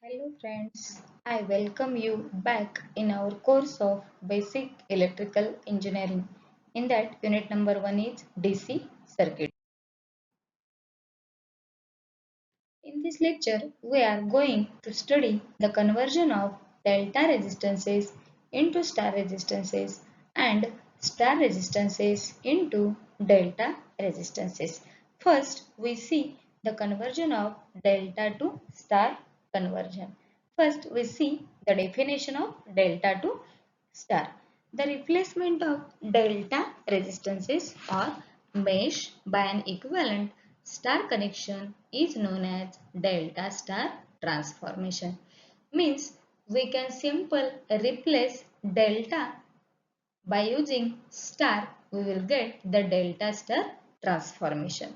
Hello friends, I welcome you back in our course of Basic Electrical Engineering. In that unit number 1 is DC circuit. In this lecture, we are going to study the conversion of delta resistances into star resistances and star resistances into delta resistances. First, we see the conversion of delta to star conversion. First, we see the definition of delta to star. The replacement of delta resistances or mesh by an equivalent star connection is known as delta star transformation. Means we can simply replace delta by using star, we will get the delta star transformation.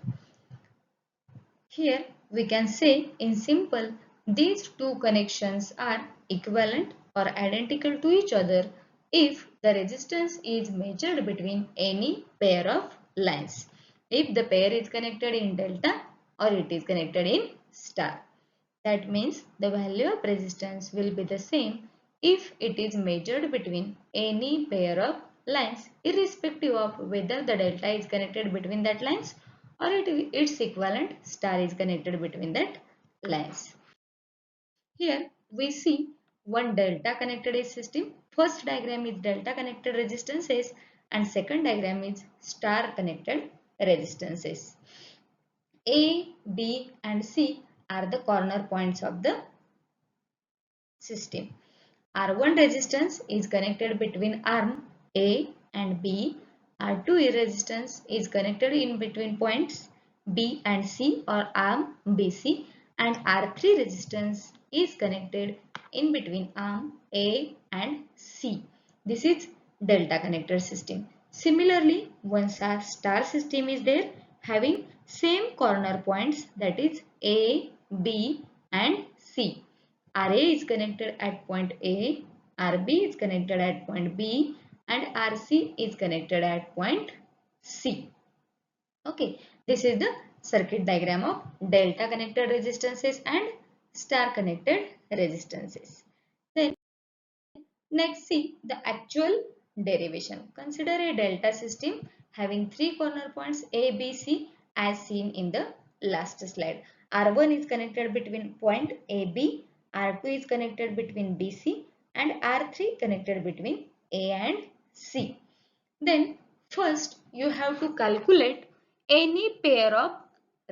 Here we can say in simple, these two connections are equivalent or identical to each other if the resistance is measured between any pair of lines. If the pair is connected in delta or it is connected in star. That means the value of resistance will be the same if it is measured between any pair of lines irrespective of whether the delta is connected between that lines or its equivalent star is connected between that lines. Here we see one delta connected AC system. First diagram is delta connected resistances and second diagram is star connected resistances. A, B and C are the corner points of the system. R1 resistance is connected between arm A and B. R2 resistance is connected in between points B and C or arm BC, and R3 resistance is connected in between arm A and C. This is delta connected system. Similarly, once our star system is there having same corner points, that is A, B and C. RA is connected at point A, RB is connected at point B and RC is connected at point C. Okay, this is the circuit diagram of delta connected resistances and star connected resistances. Then next see the actual derivation. Consider a delta system having three corner points A, B, C as seen in the last slide. R1 is connected between point AB, R2 is connected between BC and R3 connected between A and C. Then first you have to calculate any pair of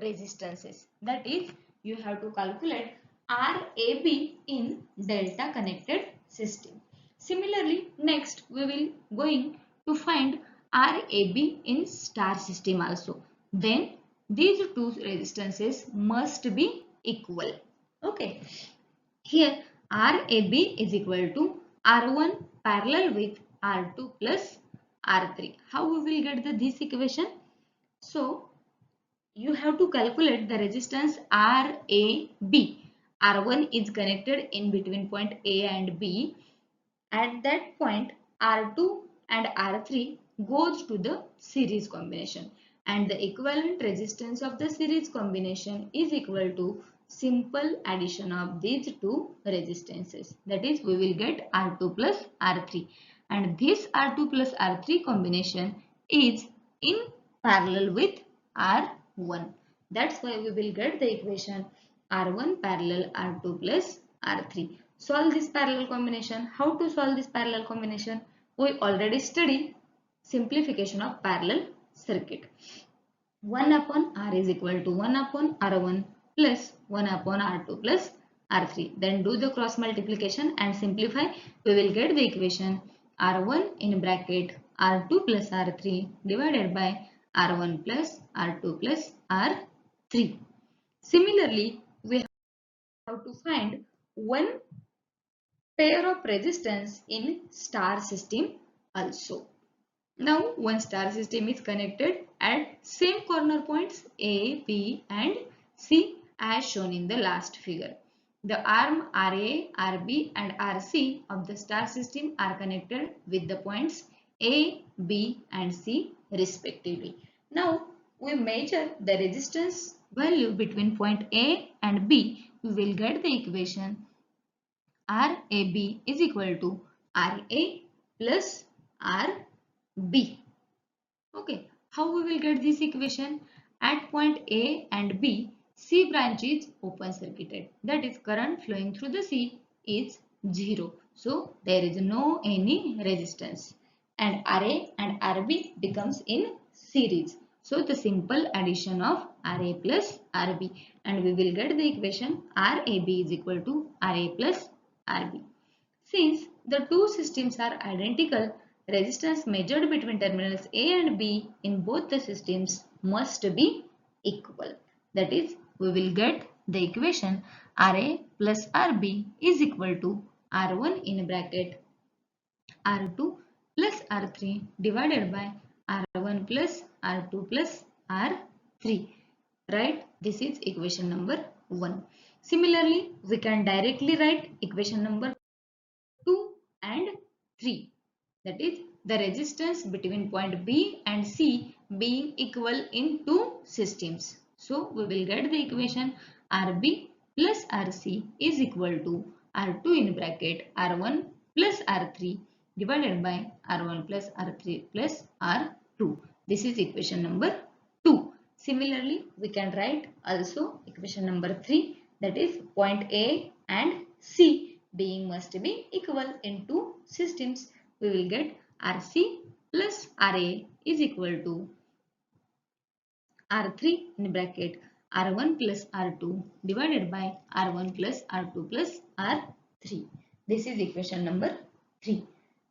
resistances. That is, you have to calculate RAB in delta connected system. Similarly, next we will going to find RAB in star system also. Then these two resistances must be equal. Okay. Here RAB is equal to R1 parallel with R2 plus R3. How we will get this equation? So you have to calculate the resistance RAB. R1 is connected in between point A and B. At that point R2 and R3 goes to the series combination and the equivalent resistance of the series combination is equal to simple addition of these two resistances. That is, we will get R2 plus R3 and this R2 plus R3 combination is in parallel with R1. That's why we will get the equation R1 parallel R2 plus R3. Solve this parallel combination. How to solve this parallel combination? We already studied simplification of parallel circuit. 1 upon R is equal to 1 upon R1 plus 1 upon R2 plus R3. Then do the cross multiplication and simplify. We will get the equation R1 in bracket R2 plus R3 divided by R1 plus R2 plus R3. Similarly, we have to find one pair of resistance in star system also. Now one star system is connected at same corner points A, B and C as shown in the last figure. The arm RA, RB and RC of the star system are connected with the points A, B and C respectively. Now we measure the resistance value between point A and B. We will get the equation RAB is equal to RA plus RB. Okay, how we will get this equation? At point A and B, C branch is open circuited. That is, current flowing through the C is 0. So there is no any resistance. And RA and RB becomes in series. So the simple addition of RA plus RB, and we will get the equation RAB is equal to RA plus RB. Since the two systems are identical, resistance measured between terminals A and B in both the systems must be equal. That is, we will get the equation RA plus RB is equal to R1 in bracket R2 plus R3 divided by R1 plus R2 plus R3. Right? This is equation number 1. Similarly, we can directly write equation number 2 and 3. That is, the resistance between point B and C being equal in two systems. So we will get the equation RB plus RC is equal to R2 in bracket R1 plus R3 divided by R1 plus R3 plus R2. This is equation number 2. Similarly, we can write also equation number 3, that is, point A and C being must be equal in two systems. We will get RC plus RA is equal to R3 in bracket R1 plus R2 divided by R1 plus R2 plus R3. This is equation number 3.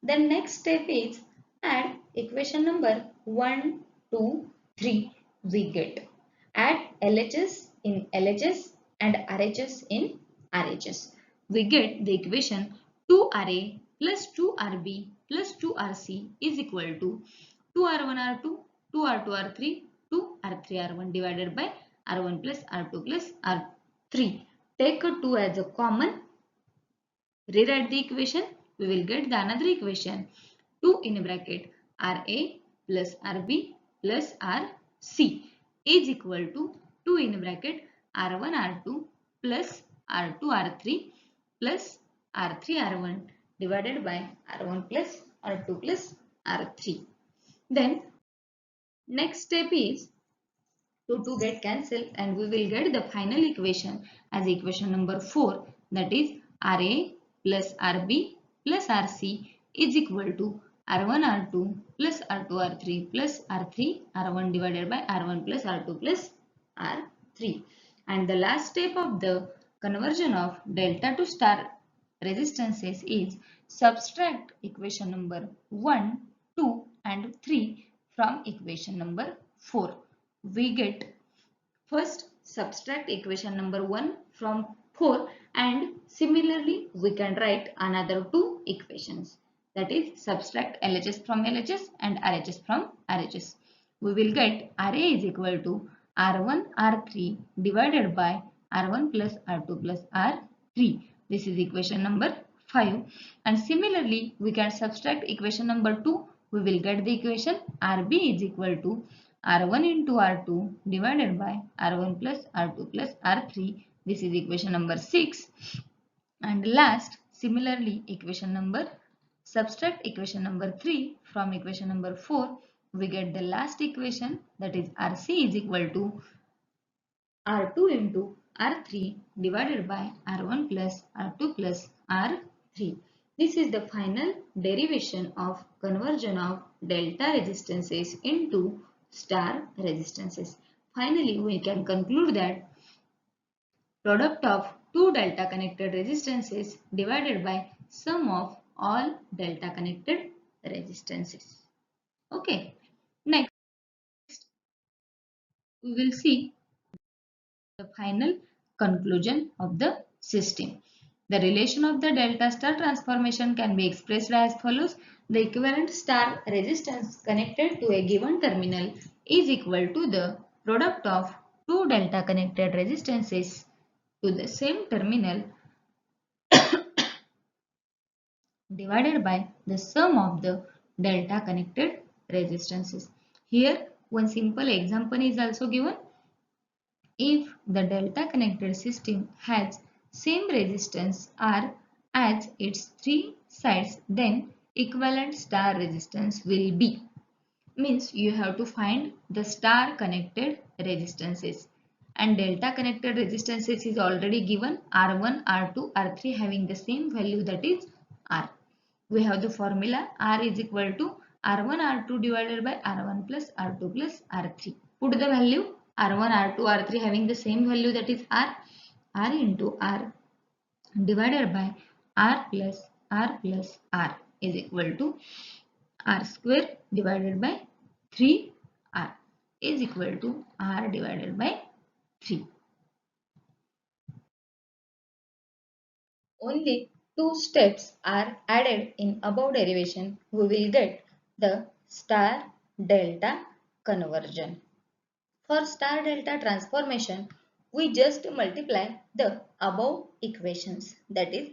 The next step is add equation number 1, 2, 3. We get add LHS in LHS and RHS in RHS. We get the equation 2RA plus 2RB plus 2RC is equal to 2R1R2, 2R2R3, 2R3R1 divided by R1 plus R2 plus R3. Take a 2 as a common. Rewrite the equation. We will get the another equation 2 in bracket RA plus RB plus RC is equal to 2 in bracket R1 R2 plus R2 R3 plus R3 R1 divided by R1 plus R2 plus R3. Then next step is to get cancelled, and we will get the final equation as equation number 4, that is RA plus RB plus RC is equal to R1 R2 plus R2 R3 plus R3 R1 divided by R1 plus R2 plus R3. And the last step of the conversion of delta to star resistances is subtract equation number 1, 2 and 3 from equation number 4. We get first subtract equation number 1 from 4, and similarly we can write another two equations, that is subtract LHS from LHS and RHS from RHS. We will get RA is equal to R1 R3 divided by R1 plus R2 plus R3. This is equation number 5, and similarly we can subtract equation number 2. We will get the equation RB is equal to R1 into R2 divided by R1 plus R2 plus R3. This is equation number 6. And last, similarly, subtract equation number 3 from equation number 4. We get the last equation, that is RC is equal to R2 into R3 divided by R1 plus R2 plus R3. This is the final derivation of conversion of delta resistances into star resistances. Finally, we can conclude that product of two delta connected resistances divided by sum of all delta connected resistances. Okay. Next, we will see the final conclusion of the system. The relation of the delta star transformation can be expressed as follows. The equivalent star resistance connected to a given terminal is equal to the product of two delta connected resistances to the same terminal divided by the sum of the delta connected resistances. Here one simple example is also given. If the delta connected system has same resistance R as its three sides, then equivalent star resistance will be. Means you have to find the star connected resistances, and delta connected resistances is already given R1, R2, R3 having the same value, that is R. We have the formula R is equal to R1 R2 divided by R1 plus R2 plus R3. Put the value R1 R2 R3 having the same value, that is R into R divided by R plus R is equal to R square divided by 3R is equal to R divided by 3. Only two steps are added in above derivation. We will get the star delta conversion. For star delta transformation, we just multiply the above equations, that is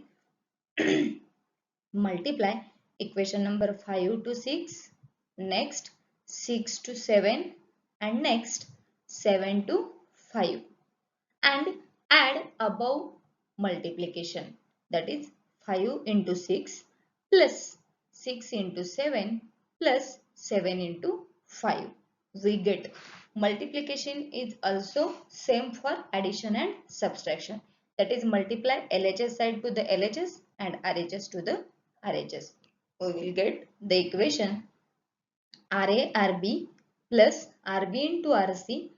multiply equation number 5 to 6, next 6 to 7, and next 7 to 5, and add above multiplication, that is 5 into 6 plus 6 into 7 plus 7 into 5. We get multiplication is also same for addition and subtraction, that is multiply LHS side to the LHS and RHS to the RHS. We will get the equation RA plus RB into RC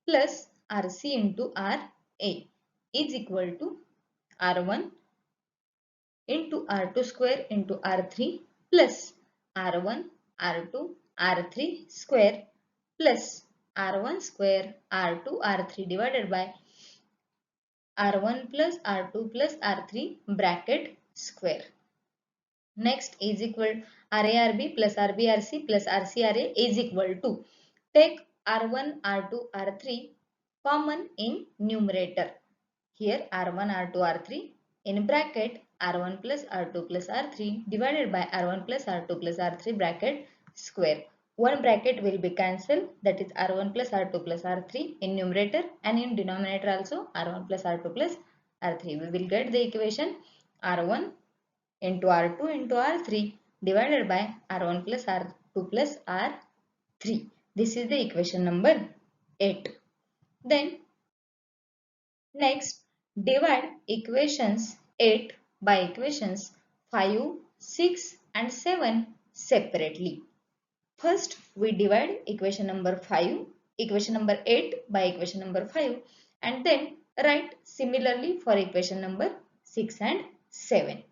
plus RC into RA is equal to R1 into R2 square into R3 plus R1 R2 R3 square plus R1 square R2 R3 divided by R1 plus R2 plus R3 bracket square. Next is equal RARB plus RBRC plus RCRA is equal to, take R1, R2, R3 common in numerator. Here R1, R2, R3 in bracket R1 plus R2 plus R3 divided by R1 plus R2 plus R3 bracket square. One bracket will be cancelled, that is R1 plus R2 plus R3 in numerator, and in denominator also R1 plus R2 plus R3. We will get the equation R1 into R2 into R3 divided by R1 plus R2 plus R3. This is the equation number 8. Then next, divide equations 8 by equations 5, 6 and 7 separately. First, we divide equation number 5, equation number 8 by equation number 5, and then write similarly for equation number 6 and 7.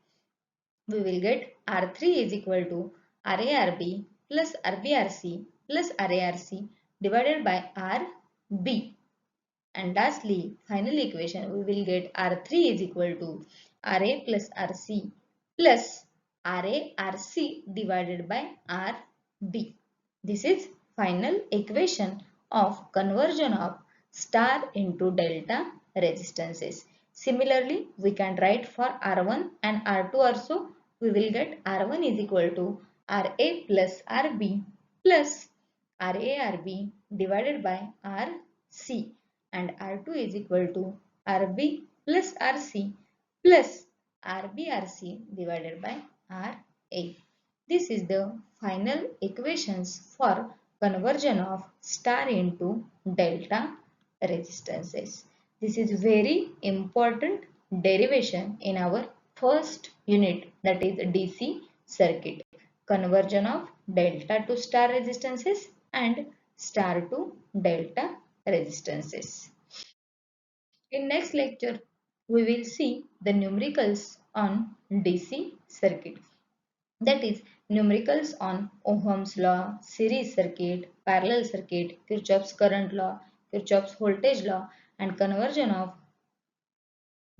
We will get R3 is equal to RARB plus RBRC plus RARC divided by RB. And lastly, final equation, we will get R3 is equal to RA plus RC plus RARC divided by RB. This is final equation of conversion of star into delta resistances. Similarly, we can write for R1 and R2 also. We will get R1 is equal to RA plus RB plus RARB divided by RC, and R2 is equal to RB plus RC plus RBRC divided by RA. This is the final equations for conversion of star into delta resistances. This is very important derivation in our first unit, that is DC circuit. Conversion of delta to star resistances and star to delta resistances. In next lecture, we will see the numericals on DC circuit. That is numericals on Ohm's law, series circuit, parallel circuit, Kirchhoff's current law, Kirchhoff's voltage law, and conversion of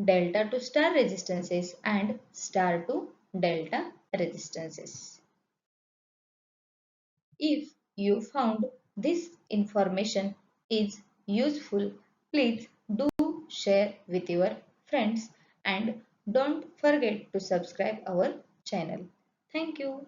delta to star resistances and star to delta resistances. If you found this information is useful, please do share with your friends and don't forget to subscribe our channel. Thank you.